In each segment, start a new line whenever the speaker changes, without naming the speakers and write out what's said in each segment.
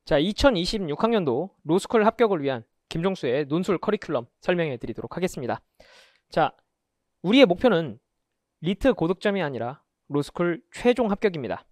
자, 2026학년도 로스쿨 합격을 위한 김종수의 논술 커리큘럼 설명해 드리도록 하겠습니다. 자, 우리의 목표는 리트 고득점이 아니라 로스쿨 최종 합격입니다.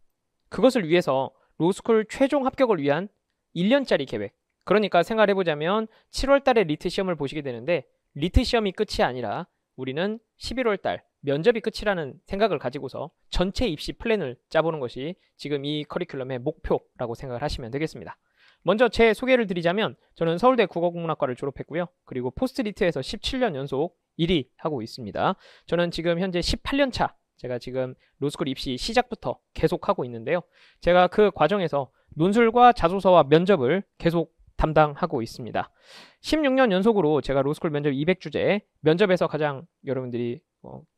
그것을 위해서 로스쿨 최종 합격을 위한 1년짜리 계획, 그러니까 생각해보자면 7월달에 리트 시험을 보시게 되는데 리트 시험이 끝이 아니라 우리는 11월달 면접이 끝이라는 생각을 가지고서 전체 입시 플랜을 짜보는 것이 지금 이 커리큘럼의 목표라고 생각을 하시면 되겠습니다. 먼저 제 소개를 드리자면 저는 서울대 국어국문학과를 졸업했고요. 그리고 포스트리트에서 17년 연속 1위 하고 있습니다. 저는 지금 현재 18년 차, 제가 지금 로스쿨 입시 시작부터 계속 하고 있는데요. 제가 그 과정에서 논술과 자소서와 면접을 계속 담당하고 있습니다. 16년 연속으로 제가 로스쿨 면접 200주제, 면접에서 가장 여러분들이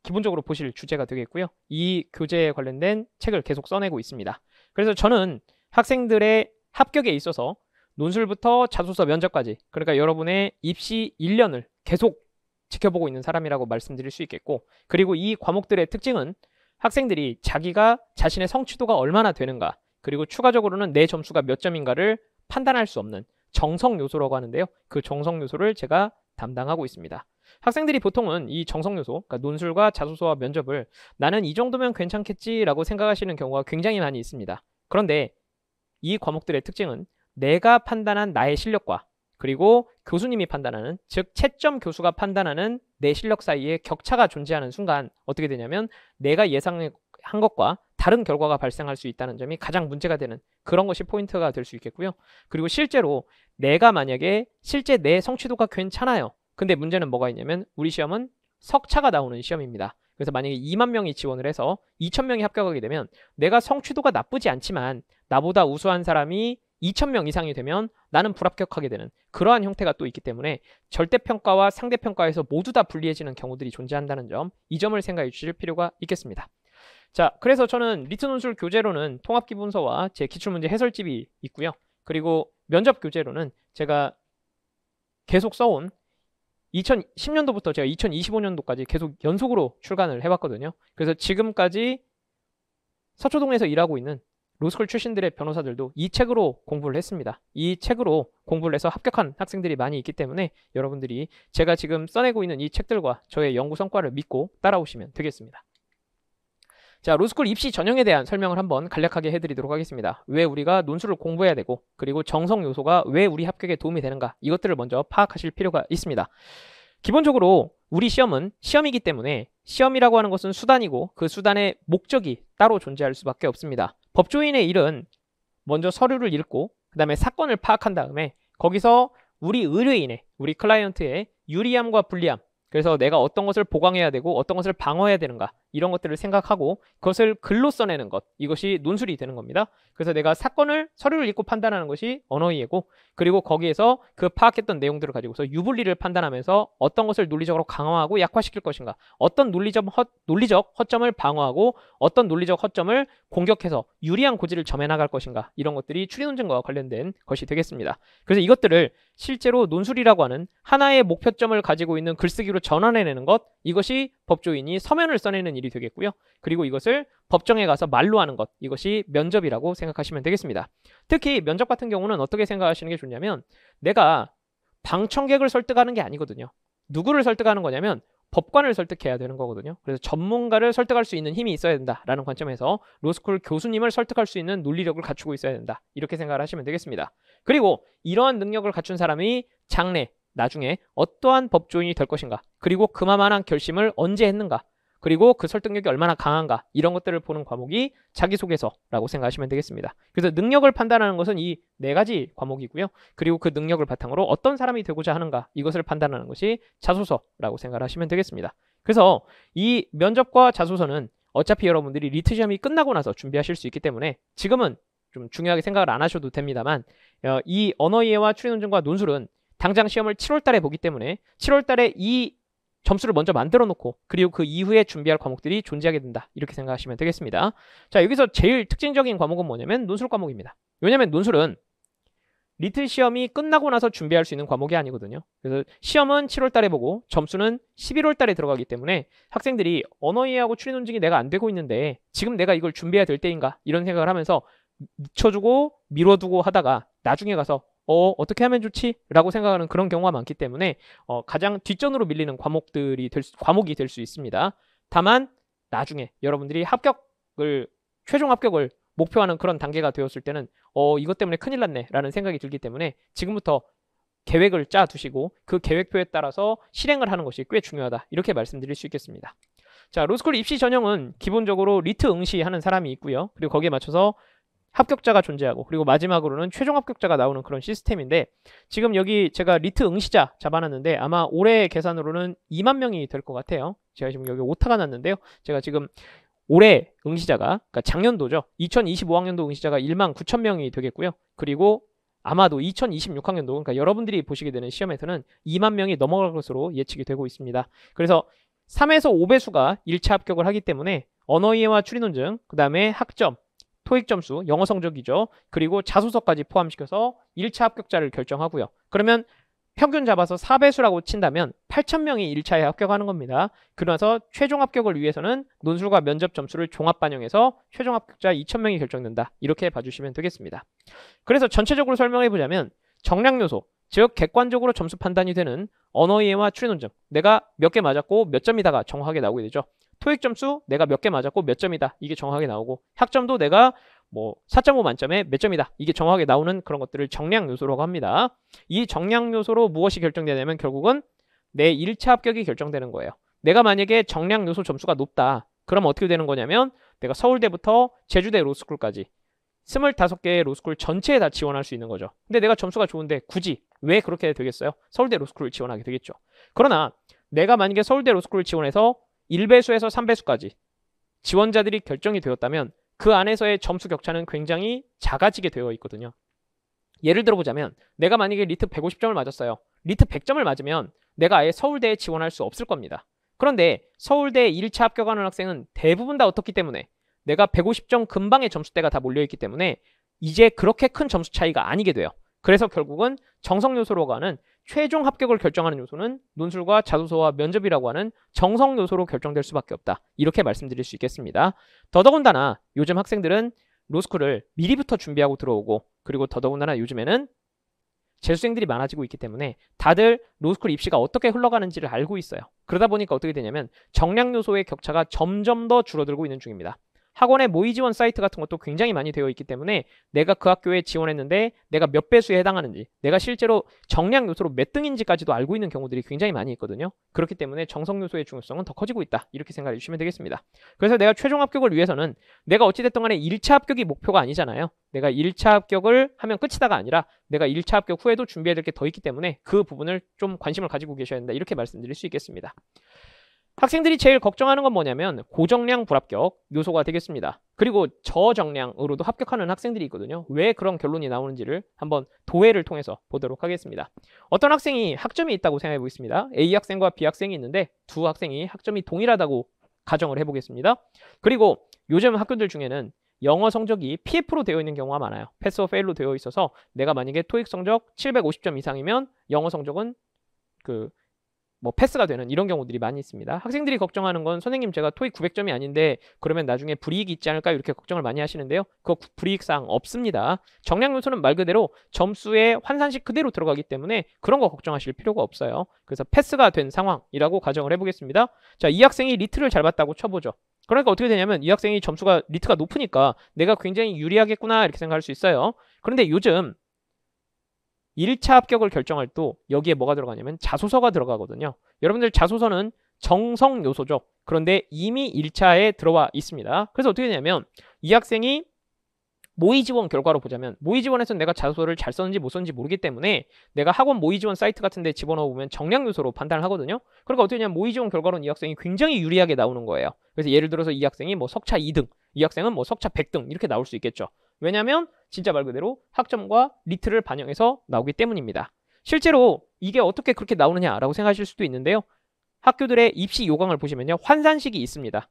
기본적으로 보실 주제가 되겠고요. 이 교재에 관련된 책을 계속 써내고 있습니다. 그래서 저는 학생들의 합격에 있어서 논술부터 자소서 면접까지, 그러니까 여러분의 입시 1년을 계속 지켜보고 있는 사람이라고 말씀드릴 수 있겠고, 그리고 이 과목들의 특징은 학생들이 자기가 자신의 성취도가 얼마나 되는가, 그리고 추가적으로는 내 점수가 몇 점인가를 판단할 수 없는 정성 요소라고 하는데요. 그 정성 요소를 제가 담당하고 있습니다. 학생들이 보통은 이 정성 요소, 그러니까 논술과 자소서와 면접을 나는 이 정도면 괜찮겠지라고 생각하시는 경우가 굉장히 많이 있습니다. 그런데 이 과목들의 특징은 내가 판단한 나의 실력과 그리고 교수님이 판단하는, 즉 채점 교수가 판단하는 내 실력 사이에 격차가 존재하는 순간 어떻게 되냐면 내가 예상한 것과 다른 결과가 발생할 수 있다는 점이 가장 문제가 되는 그런 것이 포인트가 될 수 있겠고요. 그리고 실제로 내가 만약에 실제 내 성취도가 괜찮아요. 근데 문제는 뭐가 있냐면 우리 시험은 석차가 나오는 시험입니다. 그래서 만약에 2만 명이 지원을 해서 2,000명이 합격하게 되면 내가 성취도가 나쁘지 않지만 나보다 우수한 사람이 2,000명 이상이 되면 나는 불합격하게 되는 그러한 형태가 또 있기 때문에 절대평가와 상대평가에서 모두 다 불리해지는 경우들이 존재한다는 점, 이 점을 생각해 주실 필요가 있겠습니다. 자, 그래서 저는 리트 논술 교재로는 통합기본서와 제 기출문제 해설집이 있고요. 그리고 면접 교재로는 제가 계속 써온 2010년도부터 제가 2025년도까지 계속 연속으로 출간을 해왔거든요. 그래서 지금까지 서초동에서 일하고 있는 로스쿨 출신들의 변호사들도 이 책으로 공부를 했습니다. 이 책으로 공부를 해서 합격한 학생들이 많이 있기 때문에 여러분들이 제가 지금 써내고 있는 이 책들과 저의 연구 성과를 믿고 따라오시면 되겠습니다. 자, 로스쿨 입시 전형에 대한 설명을 한번 간략하게 해드리도록 하겠습니다. 왜 우리가 논술을 공부해야 되고, 그리고 정성 요소가 왜 우리 합격에 도움이 되는가, 이것들을 먼저 파악하실 필요가 있습니다. 기본적으로 우리 시험은 시험이기 때문에 시험이라고 하는 것은 수단이고 그 수단의 목적이 따로 존재할 수밖에 없습니다. 법조인의 일은 먼저 서류를 읽고 그 다음에 사건을 파악한 다음에 거기서 우리 의뢰인의, 우리 클라이언트의 유리함과 불리함, 그래서 내가 어떤 것을 보강해야 되고 어떤 것을 방어해야 되는가, 이런 것들을 생각하고 그것을 글로 써내는 것, 이것이 논술이 되는 겁니다. 그래서 내가 사건을 서류를 읽고 판단하는 것이 언어이해고, 그리고 거기에서 그 파악했던 내용들을 가지고서 유불리를 판단하면서 어떤 것을 논리적으로 강화하고 약화시킬 것인가, 어떤 논리적 허점을 방어하고 어떤 논리적 허점을 공격해서 유리한 고지를 점해나갈 것인가, 이런 것들이 추리논증과 관련된 것이 되겠습니다. 그래서 이것들을 실제로 논술이라고 하는 하나의 목표점을 가지고 있는 글쓰기로 전환해내는 것, 이것이 법조인이 서면을 써내는 일이 되겠고요. 그리고 이것을 법정에 가서 말로 하는 것, 이것이 면접이라고 생각하시면 되겠습니다. 특히 면접 같은 경우는 어떻게 생각하시는 게 좋냐면 내가 방청객을 설득하는 게 아니거든요. 누구를 설득하는 거냐면 법관을 설득해야 되는 거거든요. 그래서 전문가를 설득할 수 있는 힘이 있어야 된다라는 관점에서 로스쿨 교수님을 설득할 수 있는 논리력을 갖추고 있어야 된다, 이렇게 생각을 하시면 되겠습니다. 그리고 이러한 능력을 갖춘 사람이 장래, 나중에 어떠한 법조인이 될 것인가, 그리고 그만한 결심을 언제 했는가, 그리고 그 설득력이 얼마나 강한가, 이런 것들을 보는 과목이 자기소개서라고 생각하시면 되겠습니다. 그래서 능력을 판단하는 것은 이 4가지 과목이고요. 그리고 그 능력을 바탕으로 어떤 사람이 되고자 하는가, 이것을 판단하는 것이 자소서라고 생각하시면 되겠습니다. 그래서 이 면접과 자소서는 어차피 여러분들이 리트 시험이 끝나고 나서 준비하실 수 있기 때문에 지금은 좀 중요하게 생각을 안 하셔도 됩니다만, 이 언어이해와 추리논증과 논술은 당장 시험을 7월 달에 보기 때문에 7월 달에 이 점수를 먼저 만들어 놓고 그리고 그 이후에 준비할 과목들이 존재하게 된다, 이렇게 생각하시면 되겠습니다. 자, 여기서 제일 특징적인 과목은 뭐냐면 논술 과목입니다. 왜냐면 논술은 리트 시험이 끝나고 나서 준비할 수 있는 과목이 아니거든요. 그래서 시험은 7월 달에 보고 점수는 11월 달에 들어가기 때문에 학생들이 언어 이해하고 추리 논증이 내가 안 되고 있는데 지금 내가 이걸 준비해야 될 때인가, 이런 생각을 하면서 늦춰주고 미뤄두고 하다가 나중에 가서 어떻게 하면 좋지? 라고 생각하는 그런 경우가 많기 때문에 가장 뒷전으로 밀리는 과목이 될 수 있습니다. 다만 나중에 여러분들이 최종 합격을 목표하는 그런 단계가 되었을 때는 이것 때문에 큰일 났네 라는 생각이 들기 때문에 지금부터 계획을 짜 두시고 그 계획표에 따라서 실행을 하는 것이 꽤 중요하다, 이렇게 말씀드릴 수 있겠습니다. 자, 로스쿨 입시 전형은 기본적으로 리트 응시하는 사람이 있고요. 그리고 거기에 맞춰서 합격자가 존재하고, 그리고 마지막으로는 최종 합격자가 나오는 그런 시스템인데, 지금 여기 제가 리트 응시자 잡아놨는데 아마 올해 계산으로는 2만 명이 될 것 같아요. 제가 지금 여기 오타가 났는데요. 제가 지금 올해 응시자가, 그러니까 작년도죠, 2025학년도 응시자가 1만 9천 명이 되겠고요. 그리고 아마도 2026학년도, 그러니까 여러분들이 보시게 되는 시험에서는 2만 명이 넘어갈 것으로 예측이 되고 있습니다. 그래서 3에서 5배수가 1차 합격을 하기 때문에 언어이해와 추리논증, 그 다음에 학점, 토익 점수, 영어 성적이죠. 그리고 자소서까지 포함시켜서 1차 합격자를 결정하고요. 그러면 평균 잡아서 4배수라고 친다면 8,000명이 1차에 합격하는 겁니다. 그러면서 최종 합격을 위해서는 논술과 면접 점수를 종합 반영해서 최종 합격자 2,000명이 결정된다, 이렇게 봐주시면 되겠습니다. 그래서 전체적으로 설명해보자면 정량 요소, 즉 객관적으로 점수 판단이 되는 언어이해와 추리논증, 내가 몇 개 맞았고 몇 점이다가 정확하게 나오게 되죠. 토익 점수, 내가 몇 개 맞았고 몇 점이다, 이게 정확하게 나오고, 학점도 내가 4.5 만점에 몇 점이다, 이게 정확하게 나오는 그런 것들을 정량 요소라고 합니다. 이 정량 요소로 무엇이 결정되냐면 결국은 내 1차 합격이 결정되는 거예요. 내가 만약에 정량 요소 점수가 높다, 그럼 어떻게 되는 거냐면 내가 서울대부터 제주대 로스쿨까지 25개의 로스쿨 전체에 다 지원할 수 있는 거죠. 근데 내가 점수가 좋은데 굳이 왜 그렇게 되겠어요? 서울대 로스쿨을 지원하게 되겠죠. 그러나 내가 만약에 서울대 로스쿨을 지원해서 1배수에서 3배수까지 지원자들이 결정이 되었다면 그 안에서의 점수 격차는 굉장히 작아지게 되어 있거든요. 예를 들어보자면 내가 만약에 리트 150점을 맞았어요. 리트 100점을 맞으면 내가 아예 서울대에 지원할 수 없을 겁니다. 그런데 서울대에 1차 합격하는 학생은 대부분 다 어떻기 때문에 내가 150점 근방의 점수대가 다 몰려있기 때문에 이제 그렇게 큰 점수 차이가 아니게 돼요. 그래서 결국은 정성 요소로 가는 최종 합격을 결정하는 요소는 논술과 자소서와 면접이라고 하는 정성 요소로 결정될 수밖에 없다, 이렇게 말씀드릴 수 있겠습니다. 더더군다나 요즘 학생들은 로스쿨을 미리부터 준비하고 들어오고, 그리고 더더군다나 요즘에는 재수생들이 많아지고 있기 때문에 다들 로스쿨 입시가 어떻게 흘러가는지를 알고 있어요. 그러다 보니까 어떻게 되냐면 정량 요소의 격차가 점점 더 줄어들고 있는 중입니다. 학원의 모의 지원 사이트 같은 것도 굉장히 많이 되어 있기 때문에 내가 그 학교에 지원했는데 내가 몇 배수에 해당하는지, 내가 실제로 정량 요소로 몇 등인지까지도 알고 있는 경우들이 굉장히 많이 있거든요. 그렇기 때문에 정성 요소의 중요성은 더 커지고 있다, 이렇게 생각해 주시면 되겠습니다. 그래서 내가 최종 합격을 위해서는 내가 어찌됐든 간에 1차 합격이 목표가 아니잖아요. 내가 1차 합격을 하면 끝이다가 아니라 내가 1차 합격 후에도 준비해야 될 게 더 있기 때문에 그 부분을 좀 관심을 가지고 계셔야 된다, 이렇게 말씀드릴 수 있겠습니다. 학생들이 제일 걱정하는 건 뭐냐면 고정량 불합격 요소가 되겠습니다. 그리고 저정량으로도 합격하는 학생들이 있거든요. 왜 그런 결론이 나오는지를 한번 도해를 통해서 보도록 하겠습니다. 어떤 학생이 학점이 있다고 생각해 보겠습니다. A 학생과 B 학생이 있는데 두 학생이 학점이 동일하다고 가정을 해보겠습니다. 그리고 요즘 학교들 중에는 영어 성적이 PF로 되어 있는 경우가 많아요. 패스 오 페일로 되어 있어서 내가 만약에 토익 성적 750점 이상이면 영어 성적은 패스가 되는 이런 경우들이 많이 있습니다. 학생들이 걱정하는 건 선생님 제가 토익 900점이 아닌데 그러면 나중에 불이익이 있지 않을까, 이렇게 걱정을 많이 하시는데요. 그거 불이익사항 없습니다. 정량 요소는 말 그대로 점수의 환산식 그대로 들어가기 때문에 그런 거 걱정하실 필요가 없어요. 그래서 패스가 된 상황이라고 가정을 해보겠습니다. 자, 이 학생이 리트를 잘 봤다고 쳐보죠. 그러니까 어떻게 되냐면 이 학생이 점수가 리트가 높으니까 내가 굉장히 유리하겠구나, 이렇게 생각할 수 있어요. 그런데 요즘 1차 합격을 결정할 때 여기에 뭐가 들어가냐면 자소서가 들어가거든요. 여러분들 자소서는 정성 요소죠. 그런데 이미 1차에 들어와 있습니다. 그래서 어떻게 되냐면 이 학생이 모의 지원 결과로 보자면 모의 지원에서는 내가 자소서를 잘 썼는지 못 썼는지 모르기 때문에 내가 학원 모의 지원 사이트 같은 데 집어넣어 보면 정량 요소로 판단을 하거든요. 그러니까 어떻게 되냐면 모의 지원 결과로는 이 학생이 굉장히 유리하게 나오는 거예요. 그래서 예를 들어서 이 학생이 석차 2등, 이 학생은 석차 100등 이렇게 나올 수 있겠죠. 왜냐하면 진짜 말 그대로 학점과 리트를 반영해서 나오기 때문입니다. 실제로 이게 어떻게 그렇게 나오느냐라고 생각하실 수도 있는데요. 학교들의 입시 요강을 보시면요, 환산식이 있습니다.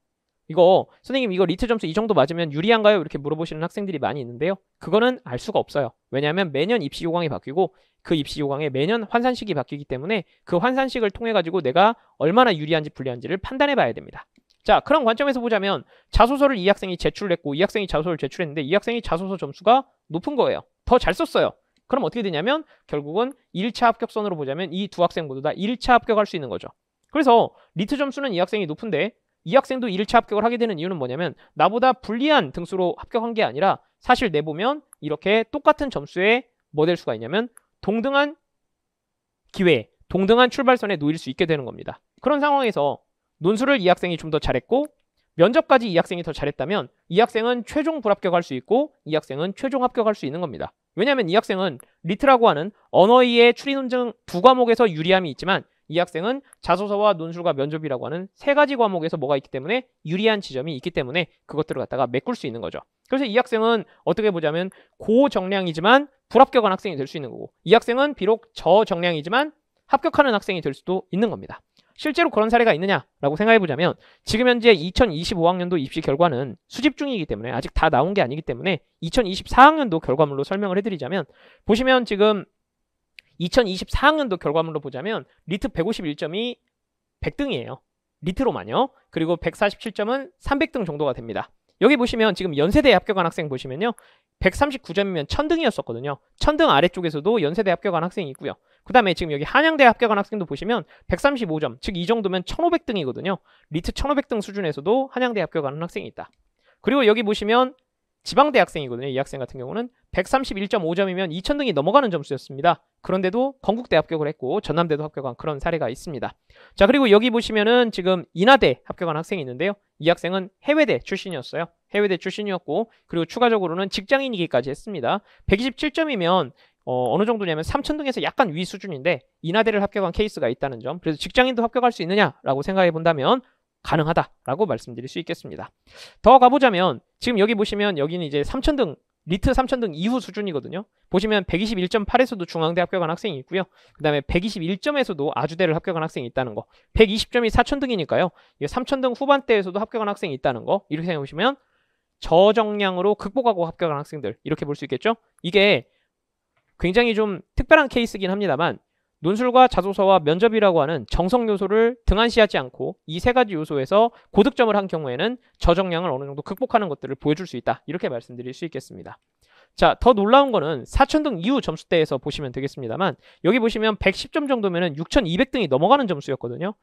선생님 이거 리트 점수 이 정도 맞으면 유리한가요? 이렇게 물어보시는 학생들이 많이 있는데요. 그거는 알 수가 없어요. 왜냐하면 매년 입시 요강이 바뀌고 그 입시 요강에 매년 환산식이 바뀌기 때문에 그 환산식을 통해 가지고 내가 얼마나 유리한지 불리한지를 판단해 봐야 됩니다. 자, 그런 관점에서 보자면 자소서를 이 학생이 제출했고 이 학생이 자소서를 제출했는데 이 학생이 자소서 점수가 높은 거예요. 더 잘 썼어요. 그럼 어떻게 되냐면 결국은 1차 합격선으로 보자면 이 두 학생 모두 다 1차 합격할 수 있는 거죠. 그래서 리트 점수는 이 학생이 높은데 이 학생도 1차 합격을 하게 되는 이유는 뭐냐면 나보다 불리한 등수로 합격한 게 아니라 사실 내보면 이렇게 똑같은 점수에 뭐 될 수가 있냐면 동등한 기회, 동등한 출발선에 놓일 수 있게 되는 겁니다. 그런 상황에서 논술을 이 학생이 좀 더 잘했고 면접까지 이 학생이 더 잘했다면 이 학생은 최종 불합격할 수 있고 이 학생은 최종 합격할 수 있는 겁니다. 왜냐하면 이 학생은 리트라고 하는 언어이해 추리논증 두 과목에서 유리함이 있지만 이 학생은 자소서와 논술과 면접이라고 하는 세 가지 과목에서 뭐가 있기 때문에 유리한 지점이 있기 때문에 그것들을 갖다가 메꿀 수 있는 거죠. 그래서 이 학생은 어떻게 보자면 고정량이지만 불합격한 학생이 될 수 있는 거고 이 학생은 비록 저정량이지만 합격하는 학생이 될 수도 있는 겁니다. 실제로 그런 사례가 있느냐라고 생각해보자면 지금 현재 2025학년도 입시 결과는 수집 중이기 때문에 아직 다 나온 게 아니기 때문에 2024학년도 결과물로 설명을 해드리자면 보시면 지금 2024학년도 결과물로 보자면 리트 151점이 100등이에요. 리트로만요. 그리고 147점은 300등 정도가 됩니다. 여기 보시면 지금 연세대에 합격한 학생 보시면요. 139점이면 1000등이었었거든요. 1000등 아래쪽에서도 연세대 합격한 학생이 있고요. 그 다음에 지금 여기 한양대 합격한 학생도 보시면 135점, 즉 이 정도면 1500등이거든요. 리트 1500등 수준에서도 한양대 합격하는 학생이 있다. 그리고 여기 보시면 지방대 학생이거든요. 이 학생 같은 경우는 131.5점이면 2000등이 넘어가는 점수였습니다. 그런데도 건국대 합격을 했고 전남대도 합격한 그런 사례가 있습니다. 자, 그리고 여기 보시면은 지금 인하대 합격한 학생이 있는데요. 이 학생은 해외대 출신이었어요. 해외대 출신이었고 그리고 추가적으로는 직장인이기까지 했습니다. 127점이면 어느 정도냐면 3000등에서 약간 위 수준인데 인하대를 합격한 케이스가 있다는 점. 그래서 직장인도 합격할 수 있느냐라고 생각해 본다면 가능하다라고 말씀드릴 수 있겠습니다. 더 가보자면 지금 여기 보시면 여기는 이제 3000등 리트 3000등 이후 수준이거든요. 보시면 121.8에서도 중앙대 합격한 학생이 있고요. 그 다음에 121점에서도 아주대를 합격한 학생이 있다는 거. 120점이 4000등이니까요. 3000등 후반대에서도 합격한 학생이 있다는 거. 이렇게 생각해보시면 저정량으로 극복하고 합격한 학생들 이렇게 볼 수 있겠죠. 이게 굉장히 좀 특별한 케이스긴 합니다만 논술과 자소서와 면접이라고 하는 정성 요소를 등한시하지 않고 이 세 가지 요소에서 고득점을 한 경우에는 저정량을 어느 정도 극복하는 것들을 보여줄 수 있다. 이렇게 말씀드릴 수 있겠습니다. 자, 더 놀라운 거는 4000등 이후 점수대에서 보시면 되겠습니다만 여기 보시면 110점 정도면은 6200등이 넘어가는 점수였거든요.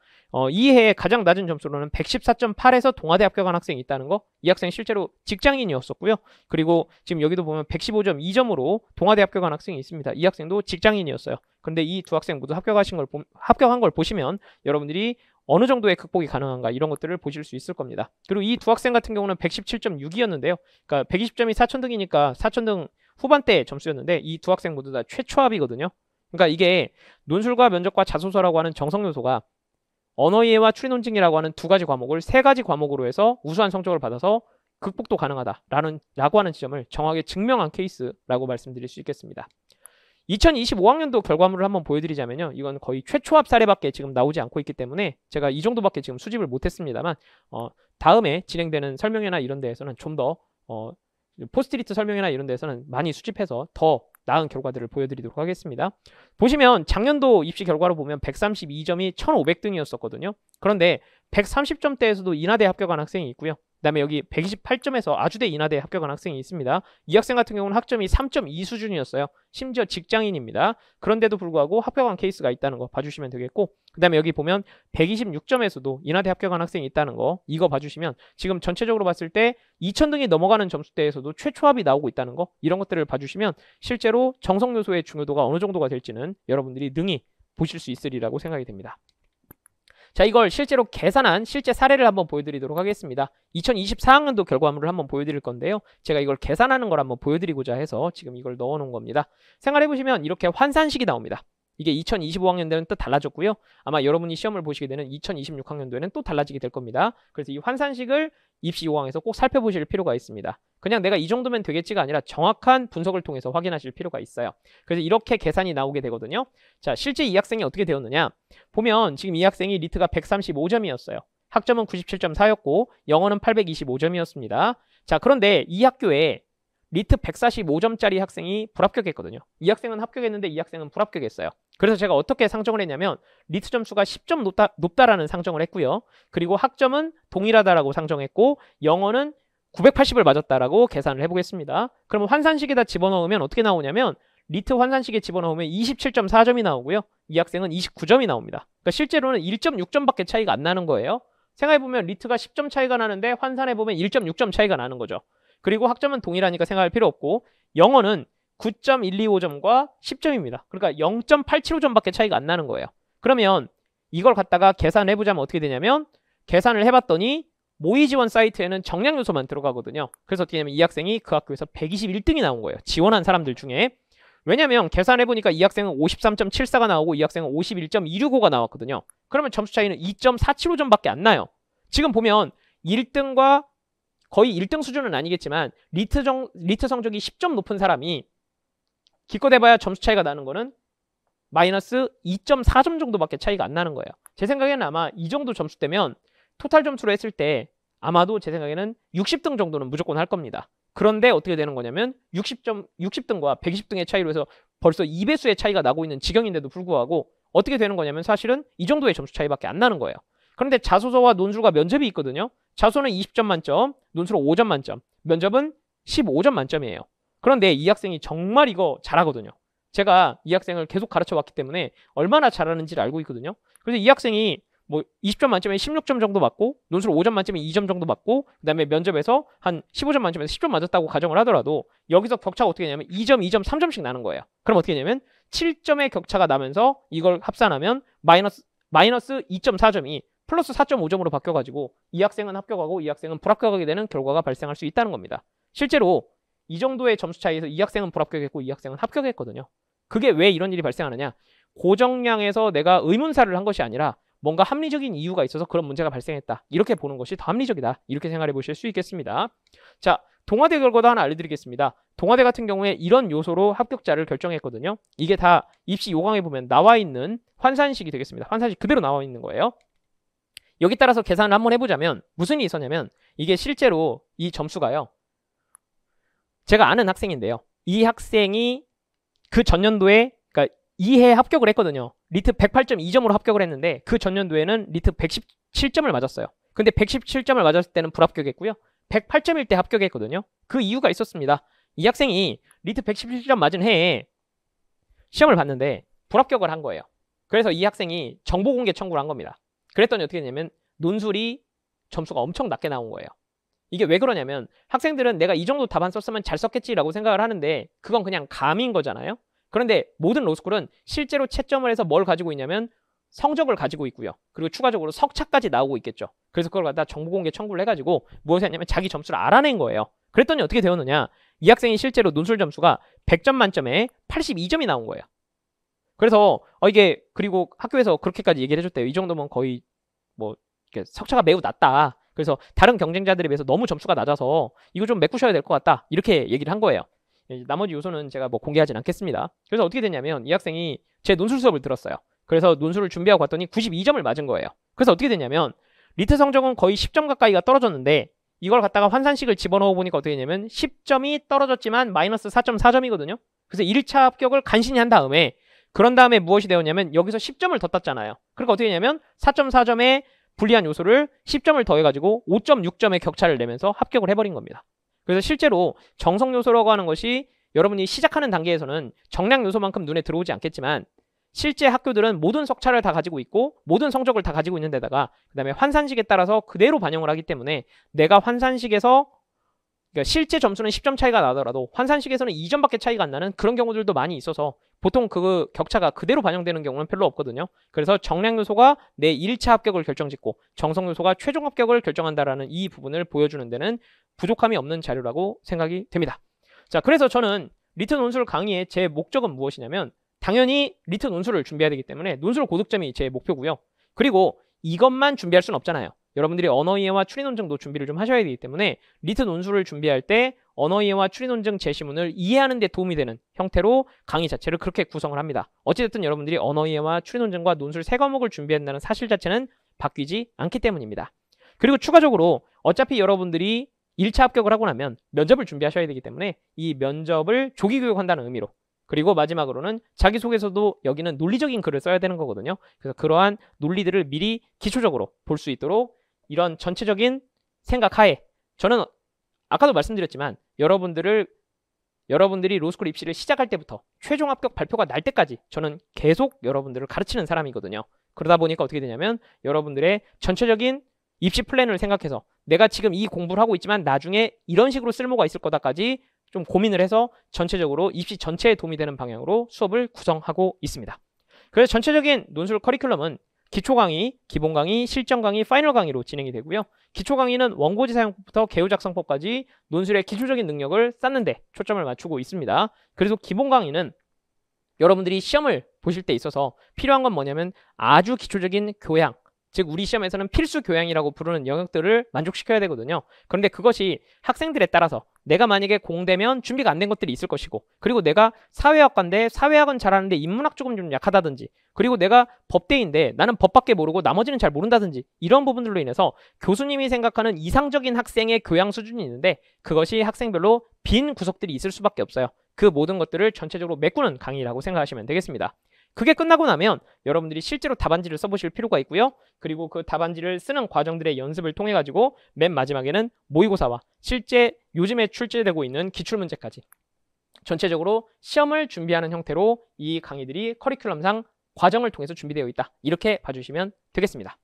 이 해에 가장 낮은 점수로는 114.8에서 동아대 합격한 학생이 있다는 거. 이 학생 실제로 직장인이었었고요. 그리고 지금 여기도 보면 115점 2점으로 동아대 합격한 학생이 있습니다. 이 학생도 직장인이었어요. 근데 이 두 학생 모두 합격한 걸 보시면 여러분들이 어느 정도의 극복이 가능한가 이런 것들을 보실 수 있을 겁니다. 그리고 이 두 학생 같은 경우는 117.6이었는데요. 그러니까 120점이 4000등이니까 4000등 후반대 점수였는데 이 두 학생 모두 다 최초합이거든요. 그러니까 이게 논술과 면접과 자소서라고 하는 정성 요소가 언어이해와 추리논증이라고 하는 두 가지 과목을 세 가지 과목으로 해서 우수한 성적을 받아서 극복도 가능하다라고 하는 지점을 정확하게 증명한 케이스라고 말씀드릴 수 있겠습니다. 2025학년도 결과물을 한번 보여드리자면요. 이건 거의 최초합 사례밖에 지금 나오지 않고 있기 때문에 제가 이 정도밖에 지금 수집을 못했습니다만 다음에 진행되는 설명회나 이런 데에서는 좀 더 포스트리트 설명회나 이런 데에서는 많이 수집해서 더 나은 결과들을 보여드리도록 하겠습니다. 보시면 작년도 입시 결과로 보면 132점이 1500등이었었거든요. 그런데 130점대에서도 인하대 합격한 학생이 있고요. 그 다음에 여기 128점에서 아주대 인하대에 합격한 학생이 있습니다. 이 학생 같은 경우는 학점이 3.2 수준이었어요. 심지어 직장인입니다. 그런데도 불구하고 합격한 케이스가 있다는 거 봐주시면 되겠고 그 다음에 여기 보면 126점에서도 인하대 합격한 학생이 있다는 거 이거 봐주시면 지금 전체적으로 봤을 때 2000등이 넘어가는 점수대에서도 최초합이 나오고 있다는 거 이런 것들을 봐주시면 실제로 정성 요소의 중요도가 어느 정도가 될지는 여러분들이 능히 보실 수 있으리라고 생각이 됩니다. 자, 이걸 실제로 계산한 실제 사례를 한번 보여드리도록 하겠습니다. 2024학년도 결과물을 한번 보여드릴 건데요. 제가 이걸 계산하는 걸 한번 보여드리고자 해서 지금 이걸 넣어놓은 겁니다. 생각해보시면 이렇게 환산식이 나옵니다. 이게 2025학년도에는 또 달라졌고요. 아마 여러분이 시험을 보시게 되는 2026학년도에는 또 달라지게 될 겁니다. 그래서 이 환산식을 입시 요강에서 꼭 살펴보실 필요가 있습니다. 그냥 내가 이 정도면 되겠지가 아니라 정확한 분석을 통해서 확인하실 필요가 있어요. 그래서 이렇게 계산이 나오게 되거든요. 자, 실제 이 학생이 어떻게 되었느냐? 보면 지금 이 학생이 리트가 135점이었어요. 학점은 97.4였고 영어는 825점이었습니다. 자, 그런데 이 학교에 리트 145점짜리 학생이 불합격했거든요. 이 학생은 합격했는데 이 학생은 불합격했어요. 그래서 제가 어떻게 상정을 했냐면 리트 점수가 10점 높다라는 상정을 했고요. 그리고 학점은 동일하다라고 상정했고 영어는 980을 맞았다라고 계산을 해보겠습니다. 그러면 환산식에다 집어넣으면 어떻게 나오냐면 리트 환산식에 집어넣으면 27.4점이 나오고요. 이 학생은 29점이 나옵니다. 그러니까 실제로는 1.6점밖에 차이가 안 나는 거예요. 생각해보면 리트가 10점 차이가 나는데 환산해보면 1.6점 차이가 나는 거죠. 그리고 학점은 동일하니까 생각할 필요 없고 영어는 9.125점과 10점입니다. 그러니까 0.875점밖에 차이가 안 나는 거예요. 그러면 이걸 갖다가 계산해보자면 어떻게 되냐면 계산을 해봤더니 모의 지원 사이트에는 정량 요소만 들어가거든요. 그래서 어떻게 되냐면 이 학생이 그 학교에서 121등이 나온 거예요. 지원한 사람들 중에. 왜냐면 계산해보니까 이 학생은 53.74가 나오고 이 학생은 51.265가 나왔거든요. 그러면 점수 차이는 2.475점밖에 안 나요. 지금 보면 1등과 거의 1등 수준은 아니겠지만 리트 성적이 10점 높은 사람이 기껏 해봐야 점수 차이가 나는 거는 마이너스 2.4점 정도밖에 차이가 안 나는 거예요. 제 생각에는 아마 이 정도 점수대면 토탈 점수로 했을 때 아마도 제 생각에는 60등 정도는 무조건 할 겁니다. 그런데 어떻게 되는 거냐면 60등과 120등의 차이로 해서 벌써 2배수의 차이가 나고 있는 지경인데도 불구하고 어떻게 되는 거냐면 사실은 이 정도의 점수 차이밖에 안 나는 거예요. 그런데 자소서와 논술과 면접이 있거든요. 자소는 20점 만점, 논술은 5점 만점, 면접은 15점 만점이에요. 그런데 이 학생이 정말 이거 잘하거든요. 제가 이 학생을 계속 가르쳐 왔기 때문에 얼마나 잘하는지를 알고 있거든요. 그래서 이 학생이 뭐 20점 만점에 16점 정도 맞고 논술 5점 만점에 2점 정도 맞고 그 다음에 면접에서 한 15점 만점에서 10점 맞았다고 가정을 하더라도 여기서 격차가 어떻게 되냐면 2점, 2점, 3점씩 나는 거예요. 그럼 어떻게 되냐면 7점의 격차가 나면서 이걸 합산하면 마이너스 2.4점이 플러스 4.5점으로 바뀌어가지고 이 학생은 합격하고 이 학생은 불합격하게 되는 결과가 발생할 수 있다는 겁니다. 실제로 이 정도의 점수 차이에서 이 학생은 불합격했고 이 학생은 합격했거든요. 그게 왜 이런 일이 발생하느냐? 고정량에서 내가 의문사를 한 것이 아니라 뭔가 합리적인 이유가 있어서 그런 문제가 발생했다. 이렇게 보는 것이 더 합리적이다. 이렇게 생각해 보실 수 있겠습니다. 자, 동아대 결과도 하나 알려드리겠습니다. 동아대 같은 경우에 이런 요소로 합격자를 결정했거든요. 이게 다 입시 요강에 보면 나와 있는 환산식이 되겠습니다. 환산식 그대로 나와 있는 거예요. 여기 따라서 계산을 한번 해보자면 무슨 일이 있었냐면 이게 실제로 이 점수가요. 제가 아는 학생인데요. 이 학생이 그 전년도에 그러니까 2회 합격을 했거든요. 리트 108.2점으로 합격을 했는데 그 전년도에는 리트 117점을 맞았어요. 근데 117점을 맞았을 때는 불합격했고요. 108점일 때 합격했거든요. 그 이유가 있었습니다. 이 학생이 리트 117점 맞은 해에 시험을 봤는데 불합격을 한 거예요. 그래서 이 학생이 정보공개 청구를 한 겁니다. 그랬더니 어떻게 되냐면 논술이 점수가 엄청 낮게 나온 거예요. 이게 왜 그러냐면 학생들은 내가 이 정도 답안 썼으면 잘 썼겠지라고 생각을 하는데 그건 그냥 감인 거잖아요. 그런데 모든 로스쿨은 실제로 채점을 해서 뭘 가지고 있냐면 성적을 가지고 있고요. 그리고 추가적으로 석차까지 나오고 있겠죠. 그래서 그걸 갖다 정보공개 청구를 해가지고 무엇을 했냐면 자기 점수를 알아낸 거예요. 그랬더니 어떻게 되었느냐. 이 학생이 실제로 논술 점수가 100점 만점에 82점이 나온 거예요. 그래서 이게 그리고 학교에서 그렇게까지 얘기를 해줬대요. 이 정도면 거의 뭐 석차가 매우 낮다. 그래서 다른 경쟁자들에 비해서 너무 점수가 낮아서 이거 좀 메꾸셔야 될 것 같다. 이렇게 얘기를 한 거예요. 나머지 요소는 제가 뭐 공개하진 않겠습니다. 그래서 어떻게 됐냐면 이 학생이 제 논술 수업을 들었어요. 그래서 논술을 준비하고 봤더니 92점을 맞은 거예요. 그래서 어떻게 됐냐면 리트 성적은 거의 10점 가까이가 떨어졌는데 이걸 갖다가 환산식을 집어넣어 보니까 어떻게 됐냐면 10점이 떨어졌지만 마이너스 4.4점이거든요. 그래서 1차 합격을 간신히 한 다음에 그런 다음에 무엇이 되었냐면 여기서 10점을 더 땄잖아요. 그러니까 어떻게 되냐면 4.4점의 불리한 요소를 10점을 더해가지고 5.6점의 격차를 내면서 합격을 해버린 겁니다. 그래서 실제로 정성 요소라고 하는 것이 여러분이 시작하는 단계에서는 정량 요소만큼 눈에 들어오지 않겠지만 실제 학교들은 모든 석차를 다 가지고 있고 모든 성적을 다 가지고 있는 데다가 그 다음에 환산식에 따라서 그대로 반영을 하기 때문에 내가 환산식에서 그러니까 실제 점수는 10점 차이가 나더라도 환산식에서는 2점밖에 차이가 안 나는 그런 경우들도 많이 있어서 보통 그 격차가 그대로 반영되는 경우는 별로 없거든요. 그래서 정량 요소가 내 1차 합격을 결정짓고 정성 요소가 최종 합격을 결정한다라는 이 부분을 보여주는 데는 부족함이 없는 자료라고 생각이 됩니다. 자, 그래서 저는 리트 논술 강의의 제 목적은 무엇이냐면 당연히 리트 논술을 준비해야 되기 때문에 논술 고득점이 제 목표고요. 그리고 이것만 준비할 수는 없잖아요. 여러분들이 언어이해와 추리논증도 준비를 좀 하셔야 되기 때문에 리트 논술을 준비할 때 언어이해와 추리논증 제시문을 이해하는 데 도움이 되는 형태로 강의 자체를 그렇게 구성을 합니다. 어찌됐든 여러분들이 언어이해와 추리논증과 논술 3과목을 준비한다는 사실 자체는 바뀌지 않기 때문입니다. 그리고 추가적으로 어차피 여러분들이 1차 합격을 하고 나면 면접을 준비하셔야 되기 때문에 이 면접을 조기 교육한다는 의미로, 그리고 마지막으로는 자기소개서도 여기는 논리적인 글을 써야 되는 거거든요. 그래서 그러한 논리들을 미리 기초적으로 볼 수 있도록 이런 전체적인 생각 하에 저는 아까도 말씀드렸지만 여러분들이 로스쿨 입시를 시작할 때부터 최종 합격 발표가 날 때까지 저는 계속 여러분들을 가르치는 사람이거든요. 그러다 보니까 어떻게 되냐면 여러분들의 전체적인 입시 플랜을 생각해서 내가 지금 이 공부를 하고 있지만 나중에 이런 식으로 쓸모가 있을 거다까지 좀 고민을 해서 전체적으로 입시 전체에 도움이 되는 방향으로 수업을 구성하고 있습니다. 그래서 전체적인 논술 커리큘럼은 기초 강의, 기본 강의, 실전 강의, 파이널 강의로 진행이 되고요. 기초 강의는 원고지 사용법부터 개요 작성법까지 논술의 기초적인 능력을 쌓는데 초점을 맞추고 있습니다. 그래서 기본 강의는 여러분들이 시험을 보실 때 있어서 필요한 건 뭐냐면 아주 기초적인 교양, 즉 우리 시험에서는 필수 교양이라고 부르는 영역들을 만족시켜야 되거든요. 그런데 그것이 학생들에 따라서 내가 만약에 공대면 준비가 안 된 것들이 있을 것이고, 그리고 내가 사회학과인데 사회학은 잘하는데 인문학 조금 좀 약하다든지, 그리고 내가 법대인데 나는 법밖에 모르고 나머지는 잘 모른다든지, 이런 부분들로 인해서 교수님이 생각하는 이상적인 학생의 교양 수준이 있는데 그것이 학생별로 빈 구석들이 있을 수밖에 없어요. 그 모든 것들을 전체적으로 메꾸는 강의라고 생각하시면 되겠습니다. 그게 끝나고 나면 여러분들이 실제로 답안지를 써보실 필요가 있고요. 그리고 그 답안지를 쓰는 과정들의 연습을 통해 가지고 맨 마지막에는 모의고사와 실제 요즘에 출제되고 있는 기출문제까지 전체적으로 시험을 준비하는 형태로 이 강의들이 커리큘럼상 과정을 통해서 준비되어 있다. 이렇게 봐주시면 되겠습니다.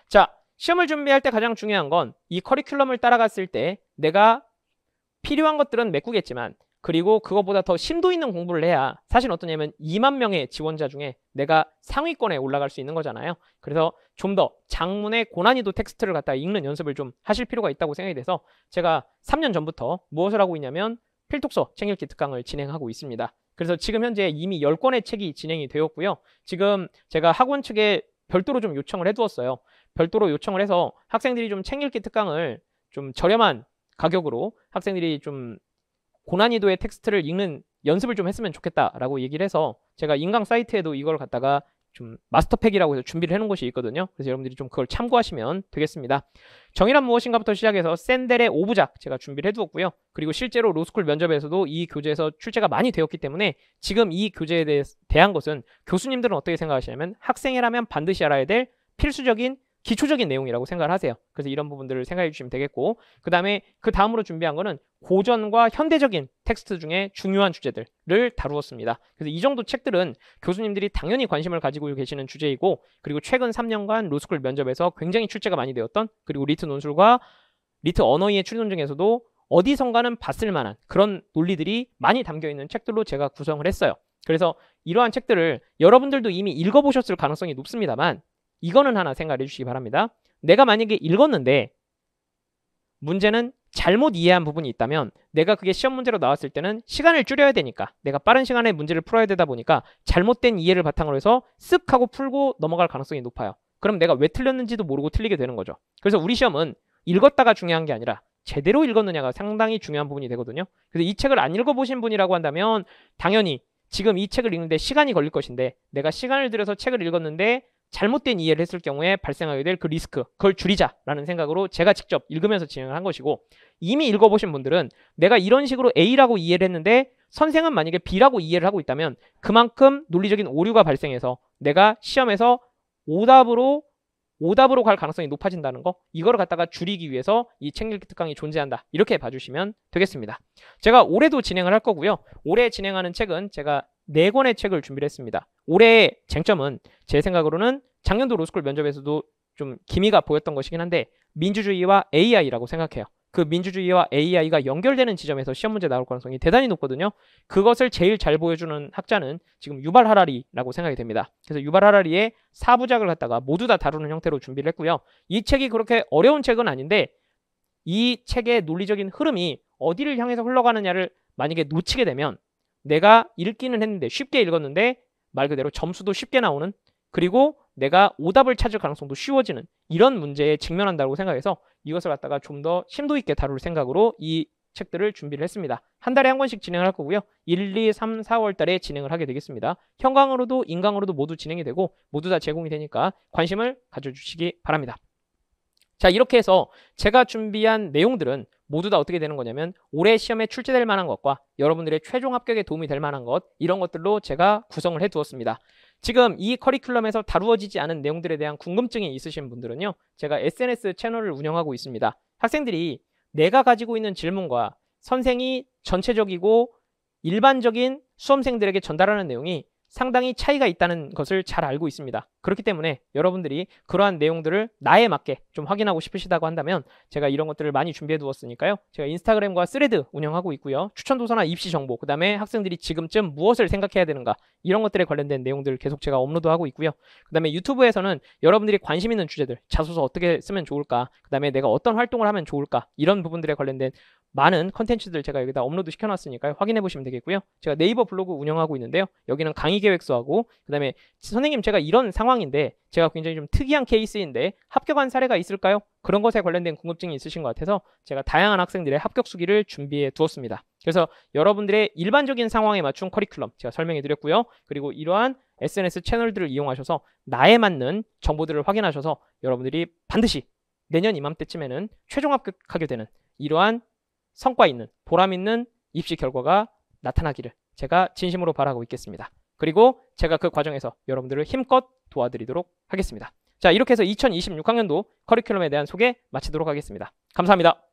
자, 시험을 준비할 때 가장 중요한 건 이 커리큘럼을 따라갔을 때 내가 필요한 것들은 메꾸겠지만, 그리고 그것보다 더 심도 있는 공부를 해야 사실 어떠냐면 2만 명의 지원자 중에 내가 상위권에 올라갈 수 있는 거잖아요. 그래서 좀 더 장문의 고난이도 텍스트를 갖다 읽는 연습을 좀 하실 필요가 있다고 생각이 돼서 제가 3년 전부터 무엇을 하고 있냐면 필독서 책 읽기 특강을 진행하고 있습니다. 그래서 지금 현재 이미 10권의 책이 진행이 되었고요. 지금 제가 학원 측에 별도로 좀 요청을 해두었어요. 별도로 요청을 해서 학생들이 좀 책 읽기 특강을 좀 저렴한 가격으로 학생들이 좀 고난이도의 텍스트를 읽는 연습을 좀 했으면 좋겠다라고 얘기를 해서 제가 인강 사이트에도 이걸 갖다가 좀 마스터팩이라고 해서 준비를 해놓은 것이 있거든요. 그래서 여러분들이 좀 그걸 참고하시면 되겠습니다. 정의란 무엇인가부터 시작해서 샌델의 5부작 제가 준비를 해두었고요. 그리고 실제로 로스쿨 면접에서도 이 교재에서 출제가 많이 되었기 때문에 지금 이 교재에 대한 것은 교수님들은 어떻게 생각하시냐면 학생이라면 반드시 알아야 될 필수적인 기초적인 내용이라고 생각을 하세요. 그래서 이런 부분들을 생각해 주시면 되겠고, 그 다음으로 준비한 거는 고전과 현대적인 텍스트 중에 중요한 주제들을 다루었습니다. 그래서 이 정도 책들은 교수님들이 당연히 관심을 가지고 계시는 주제이고, 그리고 최근 3년간 로스쿨 면접에서 굉장히 출제가 많이 되었던, 그리고 리트 논술과 리트 언어의의 출론 중에서도 어디선가는 봤을 만한 그런 논리들이 많이 담겨있는 책들로 제가 구성을 했어요. 그래서 이러한 책들을 여러분들도 이미 읽어보셨을 가능성이 높습니다만, 이거는 하나 생각해 주시기 바랍니다. 내가 만약에 읽었는데 문제는 잘못 이해한 부분이 있다면 내가 그게 시험 문제로 나왔을 때는 시간을 줄여야 되니까, 내가 빠른 시간에 문제를 풀어야 되다 보니까 잘못된 이해를 바탕으로 해서 쓱 하고 풀고 넘어갈 가능성이 높아요. 그럼 내가 왜 틀렸는지도 모르고 틀리게 되는 거죠. 그래서 우리 시험은 읽었다가 중요한 게 아니라 제대로 읽었느냐가 상당히 중요한 부분이 되거든요. 그래서 이 책을 안 읽어보신 분이라고 한다면 당연히 지금 이 책을 읽는데 시간이 걸릴 것인데, 내가 시간을 들여서 책을 읽었는데 잘못된 이해를 했을 경우에 발생하게 될 그 리스크, 그걸 줄이자라는 생각으로 제가 직접 읽으면서 진행을 한 것이고, 이미 읽어보신 분들은 내가 이런 식으로 A라고 이해를 했는데 선생은 만약에 B라고 이해를 하고 있다면 그만큼 논리적인 오류가 발생해서 내가 시험에서 오답으로 갈 가능성이 높아진다는 거, 이거를 갖다가 줄이기 위해서 이 책 읽기 특강이 존재한다, 이렇게 봐주시면 되겠습니다. 제가 올해도 진행을 할 거고요. 올해 진행하는 책은 제가 4권의 책을 준비를 했습니다. 올해의 쟁점은 제 생각으로는 작년도 로스쿨 면접에서도 좀 기미가 보였던 것이긴 한데 민주주의와 AI라고 생각해요. 그 민주주의와 AI가 연결되는 지점에서 시험 문제 나올 가능성이 대단히 높거든요. 그것을 제일 잘 보여주는 학자는 지금 유발 하라리라고 생각이 됩니다. 그래서 유발 하라리의 4부작을 갖다가 모두 다 다루는 형태로 준비를 했고요. 이 책이 그렇게 어려운 책은 아닌데 이 책의 논리적인 흐름이 어디를 향해서 흘러가느냐를 만약에 놓치게 되면 내가 읽기는 했는데 쉽게 읽었는데 말 그대로 점수도 쉽게 나오는, 그리고 내가 오답을 찾을 가능성도 쉬워지는 이런 문제에 직면한다고 생각해서 이것을 갖다가 좀 더 심도 있게 다룰 생각으로 이 책들을 준비를 했습니다. 한 달에 한 권씩 진행을 할 거고요. 1, 2, 3, 4월 달에 진행을 하게 되겠습니다. 현강으로도 인강으로도 모두 진행이 되고 모두 다 제공이 되니까 관심을 가져주시기 바랍니다. 자, 이렇게 해서 제가 준비한 내용들은 모두 다 어떻게 되는 거냐면 올해 시험에 출제될 만한 것과 여러분들의 최종 합격에 도움이 될 만한 것, 이런 것들로 제가 구성을 해 두었습니다. 지금 이 커리큘럼에서 다루어지지 않은 내용들에 대한 궁금증이 있으신 분들은요, 제가 SNS 채널을 운영하고 있습니다. 학생들이 내가 가지고 있는 질문과 선생이 전체적이고 일반적인 수험생들에게 전달하는 내용이 상당히 차이가 있다는 것을 잘 알고 있습니다. 그렇기 때문에 여러분들이 그러한 내용들을 나에 맞게 좀 확인하고 싶으시다고 한다면 제가 이런 것들을 많이 준비해 두었으니까요. 제가 인스타그램과 스레드 운영하고 있고요. 추천도서나 입시 정보, 그 다음에 학생들이 지금쯤 무엇을 생각해야 되는가, 이런 것들에 관련된 내용들을 계속 제가 업로드하고 있고요. 그 다음에 유튜브에서는 여러분들이 관심 있는 주제들, 자소서 어떻게 쓰면 좋을까, 그 다음에 내가 어떤 활동을 하면 좋을까, 이런 부분들에 관련된 많은 컨텐츠들 제가 여기다 업로드 시켜놨으니까요. 확인해 보시면 되겠고요. 제가 네이버 블로그 운영하고 있는데요. 여기는 강의 계획서하고, 그 다음에 선생님 제가 이런 상황인데 제가 굉장히 좀 특이한 케이스인데 합격한 사례가 있을까요? 그런 것에 관련된 궁금증이 있으신 것 같아서 제가 다양한 학생들의 합격 수기를 준비해 두었습니다. 그래서 여러분들의 일반적인 상황에 맞춘 커리큘럼 제가 설명해 드렸고요. 그리고 이러한 SNS 채널들을 이용하셔서 나에 맞는 정보들을 확인하셔서 여러분들이 반드시 내년 이맘때쯤에는 최종 합격하게 되는 이러한 성과 있는, 보람 있는 입시 결과가 나타나기를 제가 진심으로 바라고 있겠습니다. 그리고 제가 그 과정에서 여러분들을 힘껏 도와드리도록 하겠습니다. 자, 이렇게 해서 2026학년도 커리큘럼에 대한 소개 마치도록 하겠습니다. 감사합니다.